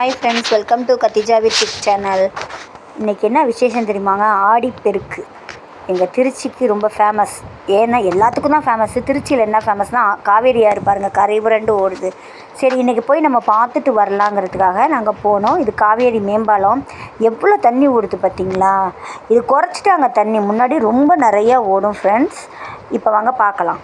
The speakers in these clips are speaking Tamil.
Hi friends, welcome to Khadija YouTube channel. இன்றைக்கி என்ன விசேஷம் தெரியுமாங்க? ஆடிப்பெருக்கு எங்கள் திருச்சிக்கு ரொம்ப ஃபேமஸ். ஏன்னா எல்லாத்துக்கும் தான் ஃபேமஸ்ஸு. திருச்சியில் என்ன ஃபேமஸ்னால் காவேரி ஆறு பாருங்கள், கரை புரண்டு ஓடுது. சரி, இன்றைக்கி போய் நம்ம பார்த்துட்டு வரலாங்கிறதுக்காக நாங்கள் போனோம். இது காவேரி மேம்பாலம். எவ்வளோ தண்ணி ஓடுது பார்த்திங்களா? இது குறைச்சிட்டாங்க தண்ணி, முன்னாடி ரொம்ப நிறையா ஓடும் ஃப்ரெண்ட்ஸ். இப்போ வாங்க பார்க்கலாம்.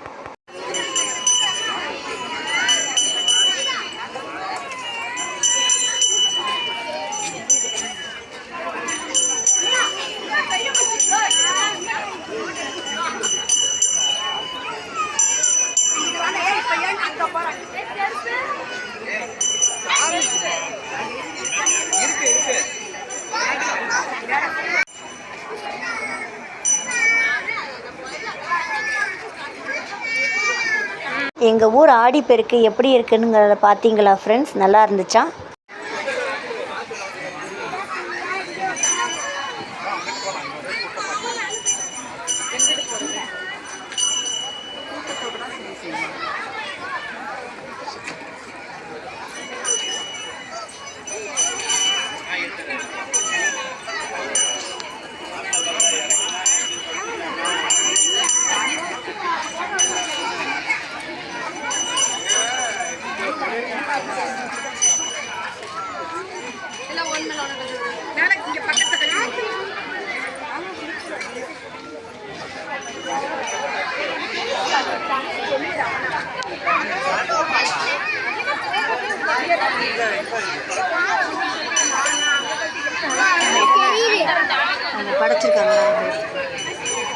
எங்கள் ஊர் ஆடிப்பெருக்கு எப்படி இருக்குதுங்கிறத பார்த்தீங்களா ஃப்ரெண்ட்ஸ்? நல்லா இருந்துச்சா?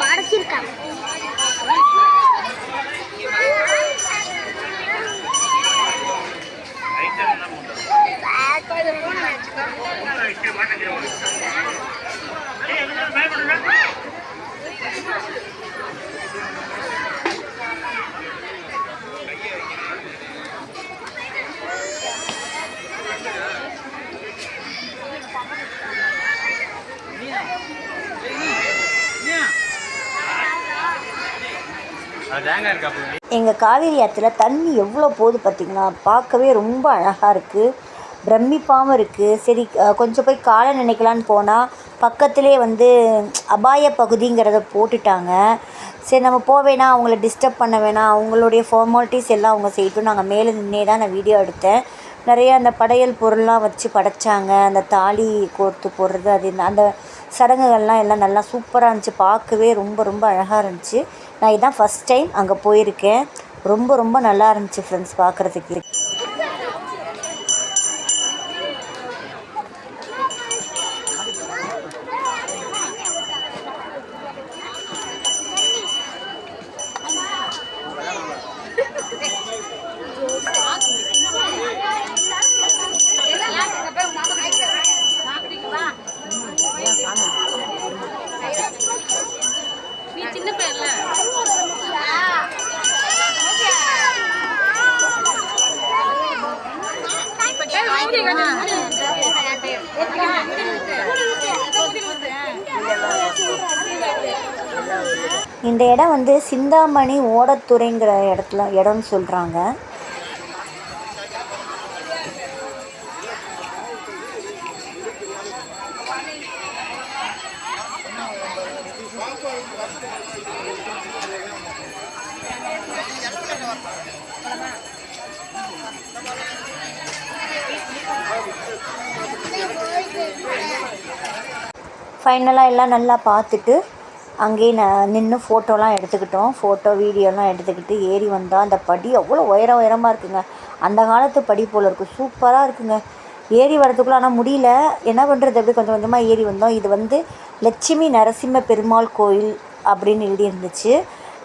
படைச்சிருக்காங்க. எங்கள் காவேரி ஆற்றுல தண்ணி எவ்வளோ போகுது பார்த்திங்களா? பார்க்கவே ரொம்ப அழகாக இருக்குது, பிரமிப்பாகவும் இருக்குது. சரி, கொஞ்சம் போய் காலை நினைக்கலான்னு போனால் பக்கத்துலேயே அபாய பகுதிங்கிறத போட்டுட்டாங்க. சரி, நம்ம வேணாம், அவங்கள டிஸ்டர்ப் பண்ண வேணாம், அவங்களுடைய ஃபார்மாலிட்டிஸ் எல்லாம் அவங்க செய்யட்டும். நாங்கள் மேலே நின்னே தான் நான் வீடியோ எடுத்தேன். நிறைய அந்த படையல் பொருள்லாம் வச்சு படைச்சாங்க. அந்த தாலி கோர்த்து போடுறது, அது அந்த சடங்குகள்லாம் எல்லாம் நல்லா சூப்பராக இருந்துச்சு. பார்க்கவே ரொம்ப ரொம்ப அழகாக இருந்துச்சு. நான் இதான் ஃபஸ்ட் டைம் அங்கே போயிருக்கேன். ரொம்ப ரொம்ப நல்லா இருந்துச்சு ஃப்ரெண்ட்ஸ் பார்க்குறதுக்கு. இந்த இடம் சிந்தாமணி ஓடத்துறைங்கிற இடம்னு சொல்கிறாங்க. ஃபைனலாக எல்லாம் நல்லா பார்த்துட்டு அங்கேயே நின்று ஃபோட்டோலாம் எடுத்துக்கிட்டோம். வீடியோலாம் எடுத்துக்கிட்டு ஏறி வந்தால் அந்த படி அவ்வளோ உயரமாக இருக்குங்க. அந்த காலத்து படி போல் இருக்குது, சூப்பராக இருக்குங்க. ஏறி வரதுக்குள்ளே ஆனால் முடியல, என்ன பண்ணுறது, அப்படி கொஞ்சம் கொஞ்சமாக ஏறி வந்தோம். இது லட்சுமி நரசிம்ம பெருமாள் கோயில் அப்படின்னு எழுதி இருந்துச்சு.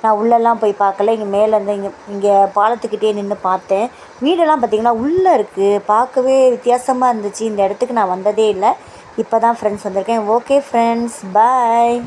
நான் உள்ளெல்லாம் போய் பார்க்கல, இங்கே மேலே இங்கே பாலத்துக்கிட்டே நின்று பார்த்தேன். வீடெல்லாம் பார்த்திங்கன்னா உள்ளே இருக்குது, பார்க்கவே வித்தியாசமாக இருந்துச்சு. இந்த இடத்துக்கு நான் வந்ததே இல்லை, இப்போ தான் ஃப்ரெண்ட்ஸ் வந்திருக்கேன். ஓகே ஃப்ரெண்ட்ஸ், பாய்.